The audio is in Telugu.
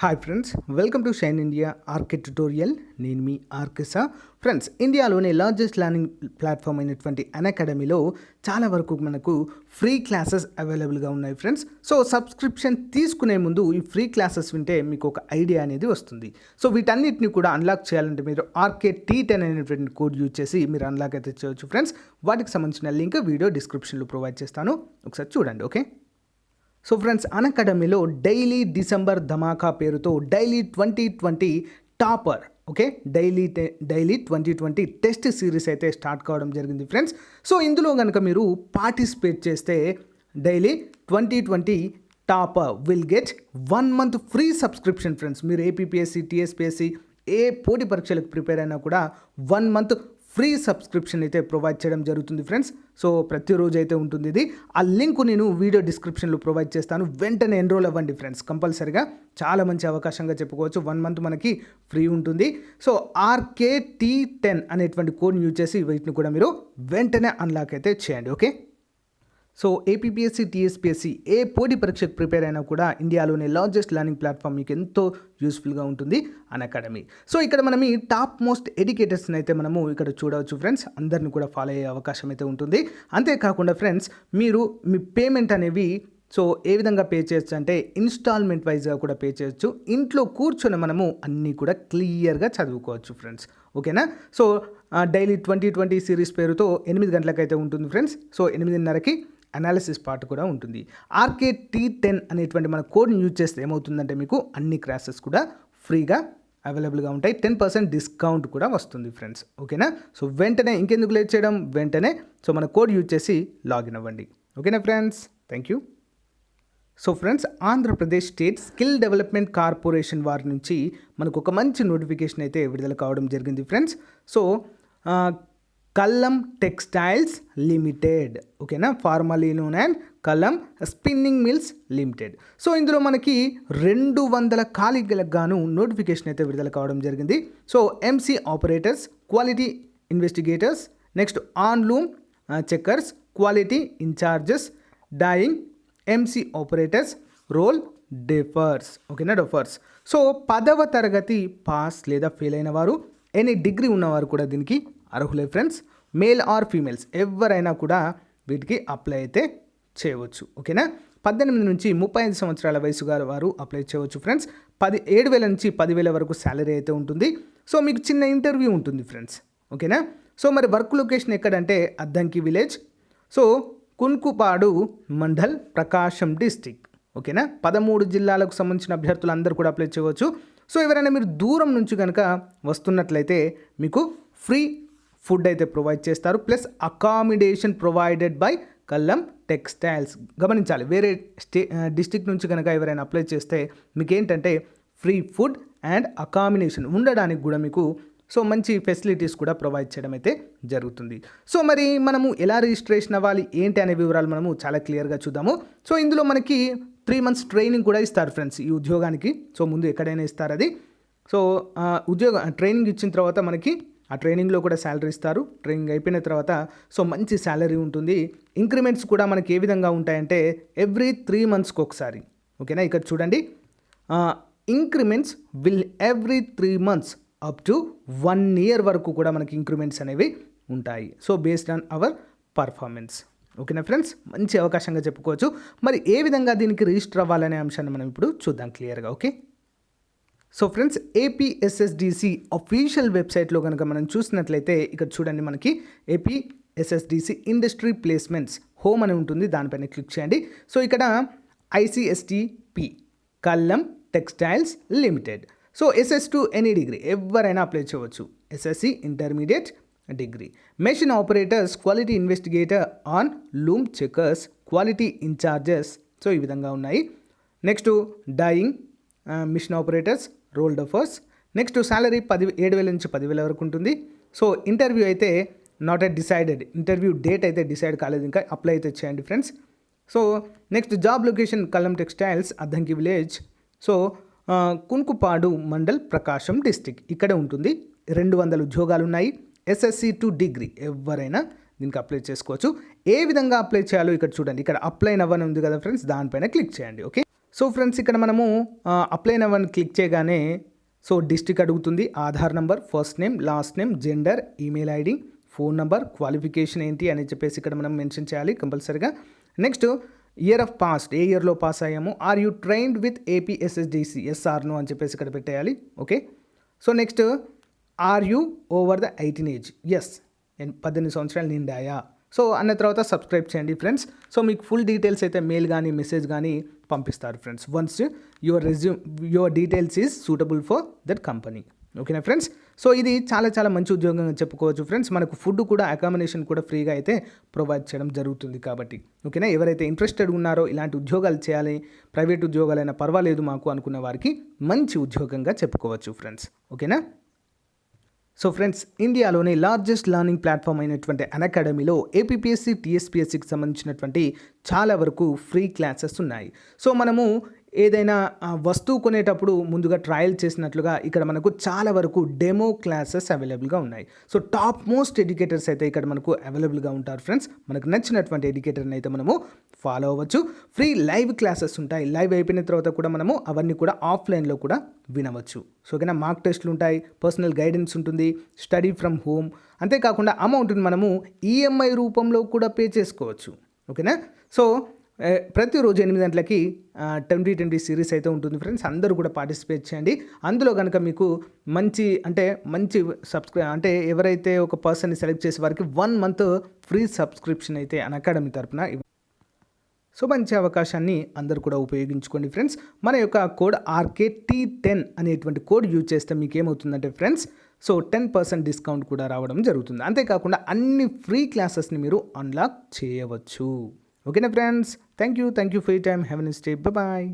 Hi friends, welcome to shine India RK tutorial. నేను మీ ఆర్కేసా. ఫ్రెండ్స్, ఇండియాలోని లార్జెస్ట్ లెర్నింగ్ ప్లాట్ఫామ్ అయినటువంటి అన్అకాడమీలో చాలా వరకు మనకు ఫ్రీ క్లాసెస్ అవైలబుల్గా ఉన్నాయి ఫ్రెండ్స్. సో సబ్స్క్రిప్షన్ తీసుకునే ముందు ఈ ఫ్రీ క్లాసెస్ వింటే మీకు ఒక ఐడియా అనేది వస్తుంది. సో వీటన్నిటిని కూడా అన్లాక్ చేయాలంటే మీరు RK-T10 అనేటువంటి కోడ్ యూజ్ చేసి మీరు అన్లాక్ అయితే చేయవచ్చు ఫ్రెండ్స్. వాటికి సంబంధించిన లింక్ వీడియో డిస్క్రిప్షన్లో ప్రొవైడ్ చేస్తాను, ఒకసారి చూడండి. ఓకే, సో ఫ్రెండ్స్, అన్అకాడమీలో డైలీ డిసెంబర్ ధమాకా పేరుతో daily 2020 topper daily 2020 test series అయితే స్టార్ట్ కావడం జరిగింది ఫ్రెండ్స్. సో ఇందులో కనుక మీరు పార్టిసిపేట్ చేస్తే daily 2020 topper will get 1 month free subscription friends. మీరు APSSDC, TSPSC ఏ పోటీ పరీక్షలకు ప్రిపేర్ అయినా కూడా 1 month ఫ్రీ సబ్స్క్రిప్షన్ అయితే ప్రొవైడ్ చేయడం జరుగుతుంది ఫ్రెండ్స్. సో ప్రతిరోజు అయితే ఉంటుంది ఇది. ఆ లింక్ నేను వీడియో డిస్క్రిప్షన్లో ప్రొవైడ్ చేస్తాను. వెంటనే ఎన్రోల్ అవ్వండి ఫ్రెండ్స్, కంపల్సరీగా. చాలా మంచి అవకాశంగా చెప్పుకోవచ్చు. 1 month మనకి ఫ్రీ ఉంటుంది. సో RK-T10 అనేటువంటి కోడ్ని యూజ్ చేసి వీటిని కూడా మీరు వెంటనే అన్లాక్ అయితే చేయండి. ఓకే, సో APSSDC, TSPSC ఏ పోటీ పరీక్షకు ప్రిపేర్ అయినా కూడా ఇండియాలోని లార్జెస్ట్ లెర్నింగ్ ప్లాట్ఫామ్ మీకు ఎంతో యూస్ఫుల్గా ఉంటుంది అన్అకాడమీ. సో ఇక్కడ మనం ఈ టాప్ మోస్ట్ ఎడ్యుకేటర్స్ని అయితే మనము ఇక్కడ చూడవచ్చు ఫ్రెండ్స్. అందరిని కూడా ఫాలో అయ్యే అవకాశం అయితే ఉంటుంది. అంతేకాకుండా ఫ్రెండ్స్, మీరు మీ పేమెంట్ అనేవి సో ఏ విధంగా పే చేయొచ్చు అంటే ఇన్స్టాల్మెంట్ వైజ్గా కూడా పే చేయొచ్చు. ఇంట్లో కూర్చొని మనము అన్నీ కూడా క్లియర్గా చదువుకోవచ్చు ఫ్రెండ్స్. ఓకేనా? సో డైలీ 2020 సిరీస్ పేరుతో 8 గంటలకైతే ఉంటుంది ఫ్రెండ్స్. సో 8:30కి అనాలిసిస్ పార్ట్ కూడా ఉంటుంది. RK-T10 అనేటువంటి మన కోడ్ని యూజ్ చేస్తే ఏమవుతుందంటే మీకు అన్ని క్లాసెస్ కూడా ఫ్రీగా అవైలబుల్గా ఉంటాయి. 10% డిస్కౌంట్ కూడా వస్తుంది ఫ్రెండ్స్. ఓకేనా? సో వెంటనే ఇంకెందుకు లేట్ చేయడం, వెంటనే సో మన కోడ్ యూజ్ చేసి లాగిన్ అవ్వండి. ఓకేనా friends, thank you. So friends, Andhra Pradesh state skill development corporation వారి నుంచి మనకు ఒక మంచి నోటిఫికేషన్ అయితే విడుదల కావడం జరిగింది friends. So Kallam textiles limited, ఓకేనా, formally known and Kallam spinning mills limited. So ఇందులో మనకి 200 ఖాళీలకు గాను నోటిఫికేషన్ అయితే విడుదల కావడం జరిగింది. So MC operators, quality investigators, next on loom checkers, quality incharges, dyeing, MC operators, roll doffers. ఓకేనా, డెఫర్స్. సో 10వ తరగతి పాస్ లేదా ఫెయిల్ అయిన వారు, ఎనీ డిగ్రీ ఉన్నవారు కూడా దీనికి అర్హులే ఫ్రెండ్స్. మేల్ ఆర్ ఫీమేల్స్ ఎవరైనా కూడా వీటికి అప్లై అయితే చేయవచ్చు. ఓకేనా? 18 నుంచి 35 సంవత్సరాల వయసు వారు అప్లై చేయవచ్చు ఫ్రెండ్స్. 7,000 నుంచి 10,000 వరకు శాలరీ అయితే ఉంటుంది. సో మీకు చిన్న ఇంటర్వ్యూ ఉంటుంది ఫ్రెండ్స్. ఓకేనా? సో మరి వర్క్ లొకేషన్ ఎక్కడంటే అద్దంకి విలేజ్, సో కున్కుపాడు మండల్, ప్రకాశం డిస్టిక్. ఓకేనా? 13 జిల్లాలకు సంబంధించిన అభ్యర్థులు అందరూ కూడా అప్లై చేయవచ్చు. సో ఎవరైనా మీరు దూరం నుంచి కనుక వస్తున్నట్లయితే మీకు ఫ్రీ ఫుడ్ అయితే ప్రొవైడ్ చేస్తారు, plus accommodation provided by Kallam textiles. గమనించాలి, వేరే డిస్ట్రిక్ట్ నుంచి కనుక ఎవరైనా అప్లై చేస్తే మీకు ఏంటంటే ఫ్రీ ఫుడ్ అండ్ అకామిడేషన్ ఉండడానికి కూడా మీకు సో మంచి ఫెసిలిటీస్ కూడా ప్రొవైడ్ చేయడం అయితే జరుగుతుంది. సో మరి మనము ఎలా రిజిస్ట్రేషన్ అవ్వాలి ఏంటి అనే వివరాలు మనము చాలా క్లియర్గా చూద్దాము. సో ఇందులో మనకి 3 months ట్రైనింగ్ కూడా ఇస్తారు ఫ్రెండ్స్ ఈ ఉద్యోగానికి. సో ముందు ఎక్కడైనా ఇస్తారు అది. సో ట్రైనింగ్ ఇచ్చిన తర్వాత మనకి ఆ ట్రైనింగ్లో కూడా శాలరీ ఇస్తారు. ట్రైనింగ్ అయిపోయిన తర్వాత సో మంచి శాలరీ ఉంటుంది. ఇంక్రిమెంట్స్ కూడా మనకి ఏ విధంగా ఉంటాయంటే ఎవ్రీ 3 monthsకి ఒకసారి. ఓకేనా? ఇక్కడ చూడండి, increments will every 3 months up to 1 year వరకు కూడా మనకి ఇంక్రిమెంట్స్ అనేవి ఉంటాయి. So based on our performance. ఓకేనా ఫ్రెండ్స్, మంచి అవకాశంగా చెప్పుకోవచ్చు. మరి ఏ విధంగా దీనికి రిజిస్టర్ అవ్వాలనే అంశాన్ని మనం ఇప్పుడు చూద్దాం క్లియర్గా. Okay, so friends, APSSDC official వెబ్సైట్లో కనుక మనం చూసినట్లయితే ఇక్కడ చూడండి, మనకి APSSDC ఇండస్ట్రీ ప్లేస్మెంట్స్ హోమ్ అని ఉంటుంది, దానిపైన క్లిక్ చేయండి. సో ఇక్కడ ICSTP Kallam textiles limited. So SS2 any degree ఎవరైనా అప్లై చేయవచ్చు. SSC intermediate degree. Machine operators, quality investigator on loom checkers, quality incharges. So ఈ విధంగా ఉన్నాయి. Next dyeing machine operators, roll doffers. Next salary 7,000 నుంచి 10,000 వరకు ఉంటుంది. సో ఇంటర్వ్యూ అయితే not at decided, interview date అయితే డిసైడ్ కాలేదు, ఇంకా అప్లై అయితే చేయండి friends. So next job location Kallam textiles, Addanki village, so Kunkupadu mandal, ప్రకాశం డిస్టిక్ ఇక్కడే ఉంటుంది. 200 ఉద్యోగాలు ఉన్నాయి. SSC టు డిగ్రీ ఎవరైనా దీనికి అప్లై చేసుకోవచ్చు. ఏ విధంగా అప్లై చేయాలో ఇక్కడ చూడండి, ఇక్కడ అప్లై నవ్వని ఉంది కదా ఫ్రెండ్స్, దానిపైన క్లిక్ చేయండి. ఓకే, సో ఫ్రెండ్స్ ఇక్కడ మనము అప్లై నవ్ అని క్లిక్ చేయగానే సో డిస్ట్రిక్ట్ అడుగుతుంది, Aadhaar number, first name, last name, gender, email ID, phone number, qualification ఏంటి అని చెప్పేసి ఇక్కడ మనం మెన్షన్ చేయాలి కంపల్సరీగా. నెక్స్ట్ ఇయర్ ఆఫ్ పాస్ట్, ఏ ఇయర్లో పాస్ అయ్యాము, are you trained with APSSDC, yes or no అని చెప్పేసి ఇక్కడ పెట్టేయాలి. Okay. So next are you over the 18 age, yes 18 సంవత్సరాలు నిండాయా. సో అన్న తర్వాత సబ్స్క్రైబ్ చేయండి ఫ్రెండ్స్. సో మీకు ఫుల్ డీటెయిల్స్ అయితే మెయిల్ కానీ మెసేజ్ కానీ పంపిస్తారు friends once your details is suitable for that company. ఓకేనా ఫ్రెండ్స్. సో ఇది చాలా మంచి ఉద్యోగంగా చెప్పుకోవచ్చు ఫ్రెండ్స్. మనకు ఫుడ్ కూడా అకామిడేషన్ కూడా ఫ్రీగా అయితే ప్రొవైడ్ చేయడం జరుగుతుంది కాబట్టి. ఓకేనా. ఎవరైతే ఇంట్రెస్టెడ్ ఉన్నారో ఇలాంటి ఉద్యోగాలు చేయాలి, ప్రైవేట్ ఉద్యోగాలైనా పర్వాలేదు మాకు అనుకున్న వారికి మంచి ఉద్యోగంగా చెప్పుకోవచ్చు ఫ్రెండ్స్. ఓకేనా. సో ఫ్రెండ్స్, ఇండియాలోని లార్జెస్ట్ లర్నింగ్ ప్లాట్ఫామ్ అయినటువంటి అన్అకాడమీలో APPSC TSPSCకి సంబంధించినటువంటి చాలా వరకు ఫ్రీ క్లాసెస్ ఉన్నాయి. సో మనము ఏదైనా వస్తువు కొనేటప్పుడు ముందుగా ట్రయల్ చేసినట్లుగా ఇక్కడ మనకు చాలా వరకు డెమో క్లాసెస్ అవైలబుల్గా ఉన్నాయి. సో టాప్ మోస్ట్ ఎడ్యుకేటర్స్ అయితే ఇక్కడ మనకు అవైలబుల్గా ఉంటారు ఫ్రెండ్స్. మనకు నచ్చినటువంటి ఎడ్యుకేటర్ని అయితే మనము ఫాలో అవ్వచ్చు. ఫ్రీ లైవ్ క్లాసెస్ ఉంటాయి. లైవ్ అయిపోయిన తర్వాత కూడా మనము అవన్నీ కూడా ఆఫ్లైన్లో కూడా వినవచ్చు. సో ఓకేనా. మార్క్ టెస్ట్లు ఉంటాయి, పర్సనల్ గైడెన్స్ ఉంటుంది, స్టడీ ఫ్రమ్ హోమ్. అంతేకాకుండా అమౌంట్ని మనము EMI రూపంలో కూడా పే చేసుకోవచ్చు. ఓకేనా. సో ప్రతిరోజు 8 గంటలకి 2020 సిరీస్ అయితే ఉంటుంది ఫ్రెండ్స్. అందరూ కూడా పార్టిసిపేట్ చేయండి. అందులో కనుక మీకు మంచి అంటే ఎవరైతే ఒక పర్సన్ని సెలెక్ట్ చేసే వారికి 1 మంత్ ఫ్రీ సబ్స్క్రిప్షన్ అయితే అన్అకాడమీ తరపున. సో మంచి అవకాశాన్ని అందరూ కూడా ఉపయోగించుకోండి ఫ్రెండ్స్. మన యొక్క కోడ్ RKT10 అనేటువంటి కోడ్ యూజ్ చేస్తే మీకు ఏమవుతుందంటే ఫ్రెండ్స్, సో 10% డిస్కౌంట్ కూడా రావడం జరుగుతుంది. అంతేకాకుండా అన్ని ఫ్రీ క్లాసెస్ని మీరు అన్లాక్ చేయవచ్చు. ఓకేనా friends. Thank you for you time. Have a nice day. Bye.